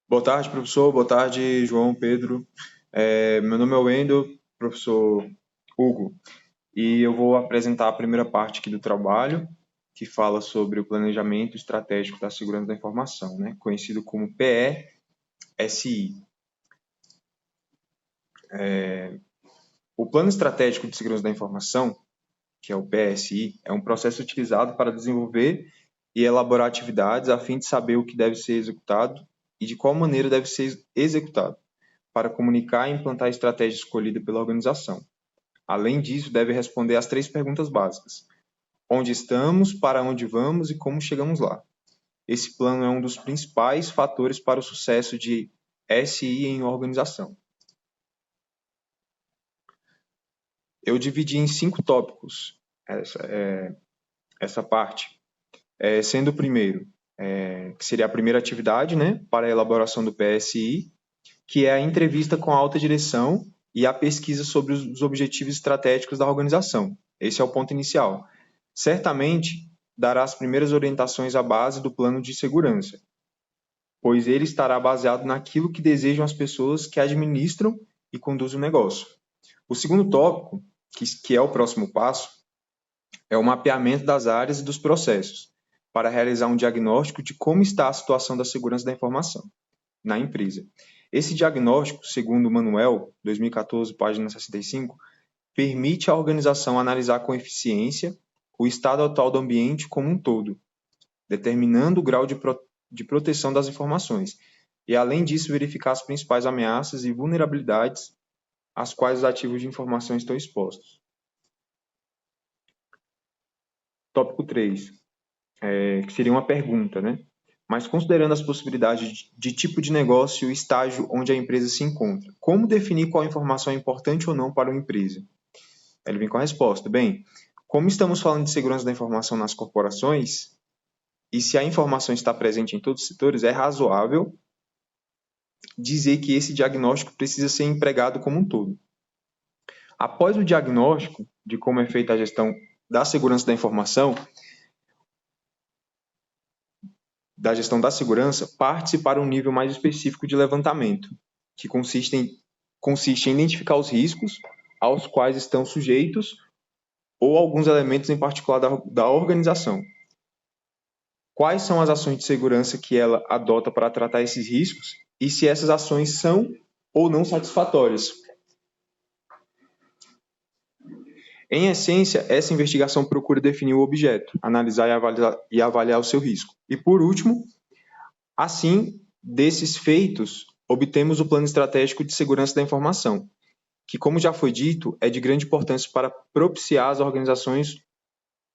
Boa tarde, professor. Boa tarde, João, Pedro. Meu nome é Wendel, professor Hugo, e eu vou apresentar a primeira parte aqui do trabalho, que fala sobre o planejamento estratégico da segurança da informação, né, conhecido como PESI. O Plano Estratégico de Segurança da Informação, que é o PSI, é um processo utilizado para desenvolver e elaborar atividades a fim de saber o que deve ser executado e de qual maneira deve ser executado, para comunicar e implantar a estratégia escolhida pela organização. Além disso, deve responder às 3 perguntas básicas: onde estamos, para onde vamos e como chegamos lá. Esse plano é um dos principais fatores para o sucesso de SI em organização. Eu dividi em 5 tópicos essa parte, sendo o primeiro, que seria a primeira atividade, né, para a elaboração do PSI, que é a entrevista com a alta direção e a pesquisa sobre os objetivos estratégicos da organização. Esse é o ponto inicial. Certamente, dará as primeiras orientações à base do plano de segurança, pois ele estará baseado naquilo que desejam as pessoas que administram e conduzem o negócio. O segundo tópico, que é o próximo passo, é o mapeamento das áreas e dos processos, para realizar um diagnóstico de como está a situação da segurança da informação na empresa. Esse diagnóstico, segundo o Manuel, 2014, página 65, permite à organização analisar com eficiência o estado atual do ambiente como um todo, determinando o grau de proteção das informações, e além disso verificar as principais ameaças e vulnerabilidades às quais os ativos de informação estão expostos. Tópico 3, que seria uma pergunta, né? Mas considerando as possibilidades de tipo de negócio e o estágio onde a empresa se encontra, como definir qual informação é importante ou não para uma empresa? Ele vem com a resposta. Bem, como estamos falando de segurança da informação nas corporações, e se a informação está presente em todos os setores, é razoável dizer que esse diagnóstico precisa ser empregado como um todo. Após o diagnóstico de como é feita a gestão da segurança da informação, da gestão da segurança, parte-se para um nível mais específico de levantamento, que consiste em identificar os riscos aos quais estão sujeitos ou alguns elementos em particular da organização. Quais são as ações de segurança que ela adota para tratar esses riscos e se essas ações são ou não satisfatórias. Em essência, essa investigação procura definir o objeto, analisar e avaliar o seu risco. E, por último, assim, desses feitos, obtemos o Plano Estratégico de Segurança da Informação, que, como já foi dito, é de grande importância para propiciar às organizações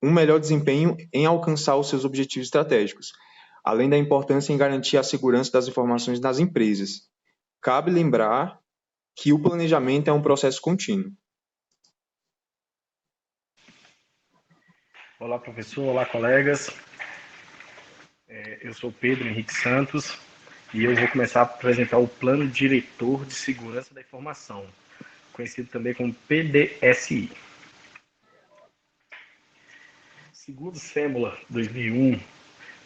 um melhor desempenho em alcançar os seus objetivos estratégicos, além da importância em garantir a segurança das informações nas empresas. Cabe lembrar que o planejamento é um processo contínuo. Olá, professor. Olá, colegas. Eu sou Pedro Henrique Santos e eu vou começar a apresentar o Plano Diretor de Segurança da Informação, conhecido também como PDSI. Segundo Sêmula 2001,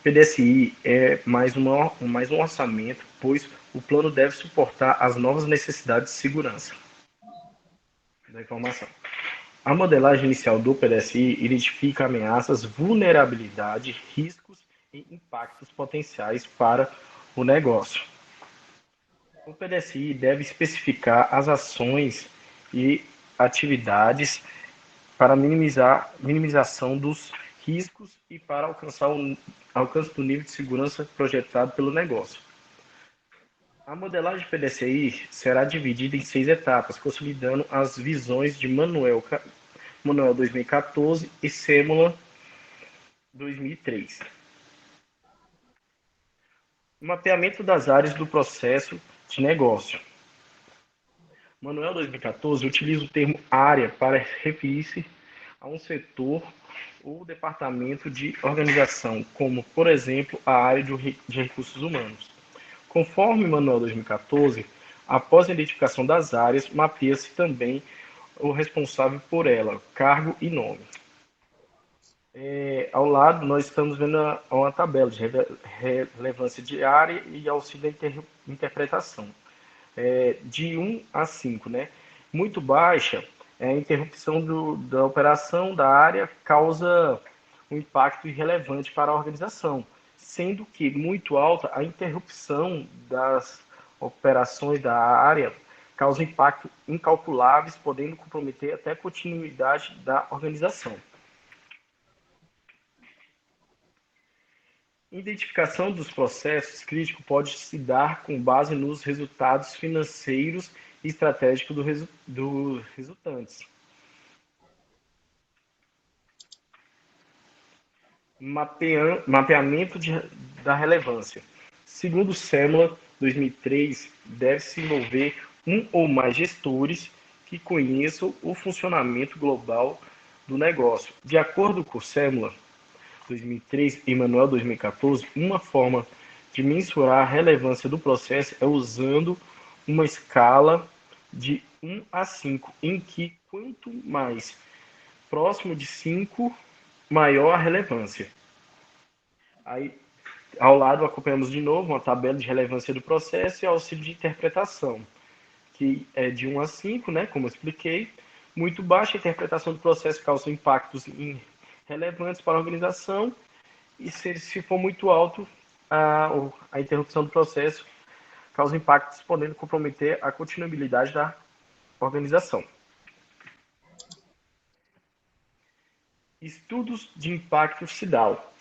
PDSI é mais um orçamento, pois o plano deve suportar as novas necessidades de segurança da informação. A modelagem inicial do PDSI identifica ameaças, vulnerabilidade, riscos e impactos potenciais para o negócio. O PDSI deve especificar as ações e atividades para minimização dos riscos e para alcançar o alcance do nível de segurança projetado pelo negócio. A modelagem PDCI será dividida em 6 etapas, consolidando as visões de Manuel 2014 e Sêmula 2003. O mapeamento das áreas do processo de negócio. Manuel 2014 utiliza o termo área para referir-se a um setor ou departamento de organização, como, por exemplo, a área de recursos humanos. Conforme Manuel 2014, após a identificação das áreas, mapeia-se também o responsável por ela, cargo e nome. Ao lado, nós estamos vendo uma tabela de relevância diária e auxílio à interpretação. De 1 a 5, né? Muito baixa, a interrupção da operação da área causa um impacto irrelevante para a organização, sendo que muito alta, a interrupção das operações da área causa impacto incalculáveis, podendo comprometer até a continuidade da organização. Identificação dos processos críticos pode se dar com base nos resultados financeiros e estratégicos dos resultantes. Mapeamento da relevância. Segundo o SEMLA 2003, deve-se envolver um ou mais gestores que conheçam o funcionamento global do negócio. De acordo com o SEMLA 2003 e Manuel 2014, uma forma de mensurar a relevância do processo é usando uma escala de 1 a 5, em que quanto mais próximo de 5, maior a relevância. Aí, ao lado, acompanhamos de novo uma tabela de relevância do processo e auxílio de interpretação, que é de 1 a 5, né, como eu expliquei. Muito baixa, a interpretação do processo causa impactos relevantes para a organização, e se for muito alto, a interrupção do processo causa impactos podendo comprometer a continuidade da organização. Estudos de impacto FIDAL.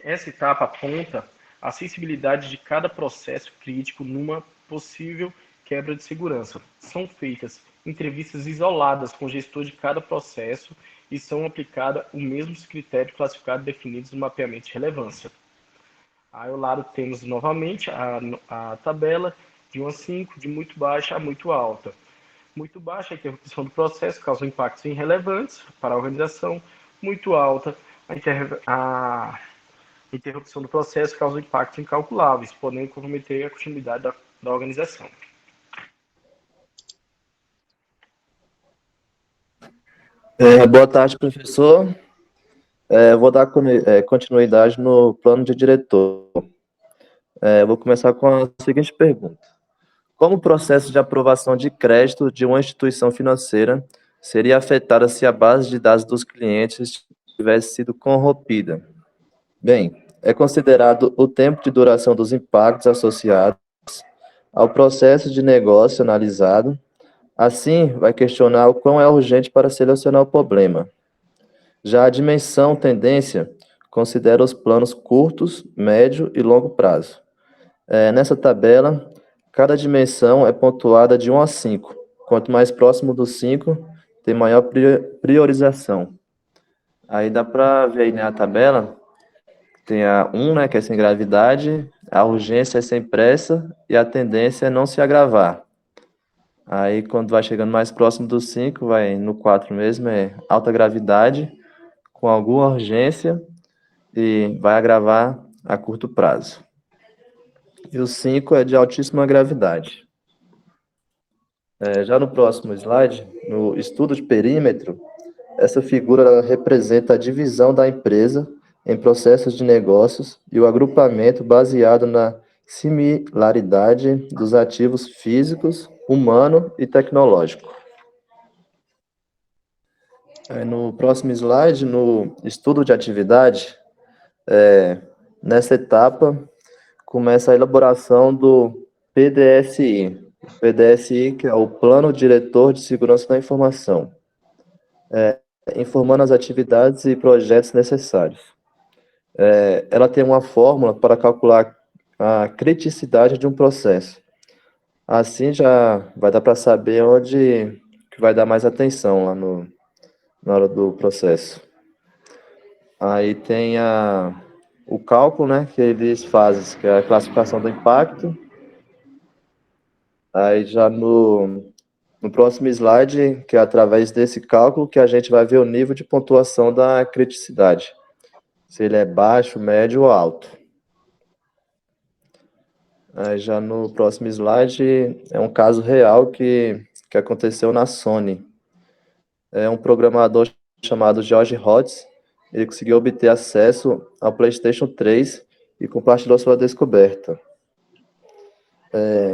Essa etapa aponta a sensibilidade de cada processo crítico numa possível quebra de segurança. São feitas entrevistas isoladas com o gestor de cada processo e são aplicados os mesmos critérios classificados definidos no mapeamento de relevância. Aí ao lado temos novamente a tabela de 1 a 5, de muito baixa a muito alta. Muito baixa, a interrupção do processo causa impactos irrelevantes para a organização. Muito alta, a interrupção do processo causa impactos incalculáveis, podendo comprometer a continuidade da organização. Boa tarde, professor. Vou dar continuidade no plano de diretor. Vou começar com a seguinte pergunta. Como o processo de aprovação de crédito de uma instituição financeira seria afetada se a base de dados dos clientes tivesse sido corrompida? Bem, é considerado o tempo de duração dos impactos associados ao processo de negócio analisado. Assim, vai questionar o quão é urgente para selecionar o problema. Já a dimensão tendência considera os planos curtos, médio e longo prazo. Nessa tabela, cada dimensão é pontuada de 1 a 5. Quanto mais próximo do 5, tem maior priorização. Aí dá para ver aí na tabela, tem a 1, né, que é sem gravidade, a urgência é sem pressa e a tendência é não se agravar. Aí, quando vai chegando mais próximo do 5, vai no 4 mesmo, é alta gravidade, com alguma urgência, e vai agravar a curto prazo. E o 5 é de altíssima gravidade. Já no próximo slide, no estudo de perímetro, essa figura representa a divisão da empresa em processos de negócios e o agrupamento baseado na similaridade dos ativos físicos, humano e tecnológico. No próximo slide, no estudo de atividade, nessa etapa, começa a elaboração do PDSI. O PDSI, que é o Plano Diretor de Segurança da Informação, informando as atividades e projetos necessários. Ela tem uma fórmula para calcular a criticidade de um processo. Assim já vai dar para saber onde que vai dar mais atenção lá na hora do processo. Aí tem o cálculo, né, que eles fazem, que é a classificação do impacto. Aí já no próximo slide, que é através desse cálculo que a gente vai ver o nível de pontuação da criticidade. Se ele é baixo, médio ou alto. Aí já no próximo slide é um caso real que aconteceu na Sony. É um programador chamado George Hotz, ele conseguiu obter acesso ao PlayStation 3 e compartilhou sua descoberta.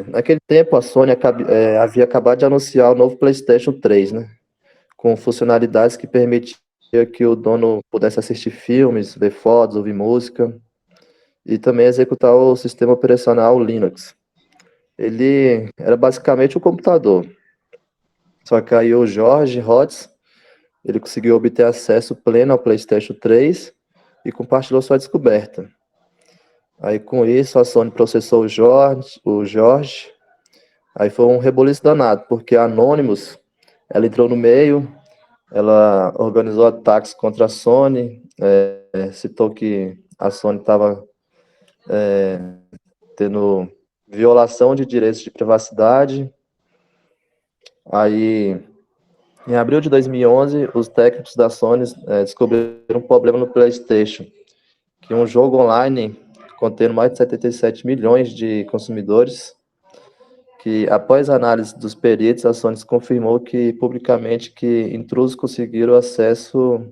Naquele tempo, a Sony havia acabado de anunciar o novo PlayStation 3, né? Com funcionalidades que permitiam que o dono pudesse assistir filmes, ver fotos, ouvir música e também executar o sistema operacional Linux. Ele era basicamente um computador. Só que aí o George Hotz, ele conseguiu obter acesso pleno ao PlayStation 3 e compartilhou sua descoberta. Aí com isso a Sony processou o George. Aí foi um reboliço danado, porque a Anonymous, ela entrou no meio, ela organizou ataques contra a Sony, citou que a Sony estava tendo violação de direitos de privacidade. Aí, em abril de 2011, os técnicos da Sony descobriram um problema no PlayStation, que um jogo online contendo mais de 77 milhões de consumidores, que após a análise dos peritos, a Sony confirmou publicamente que intrusos conseguiram acesso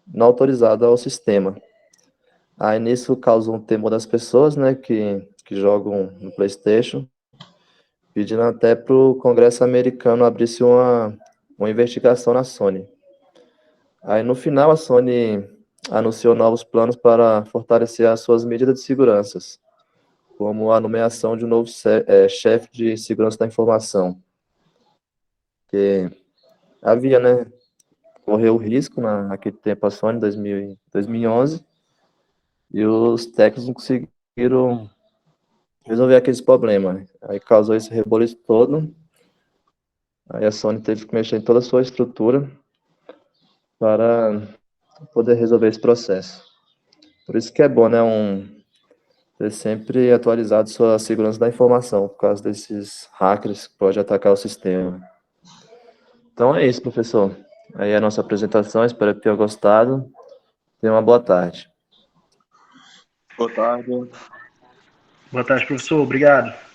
não autorizado ao sistema. Aí nisso causou um temor das pessoas, né, que jogam no PlayStation, pedindo até para o Congresso americano abrisse uma investigação na Sony. Aí no final a Sony anunciou novos planos para fortalecer as suas medidas de segurança, como a nomeação de um novo chefe de segurança da informação, que havia, né, correu o risco naquele tempo a Sony, 2011, e os técnicos não conseguiram resolver aqueles problemas. Aí causou esse reboliço todo. Aí a Sony teve que mexer em toda a sua estrutura para poder resolver esse processo. Por isso que é bom, né, ter sempre atualizado sua segurança da informação, por causa desses hackers que podem atacar o sistema. Então é isso, professor. Aí é a nossa apresentação, espero que tenham gostado. Tenha uma boa tarde. Boa tarde. Boa tarde, professor. Obrigado.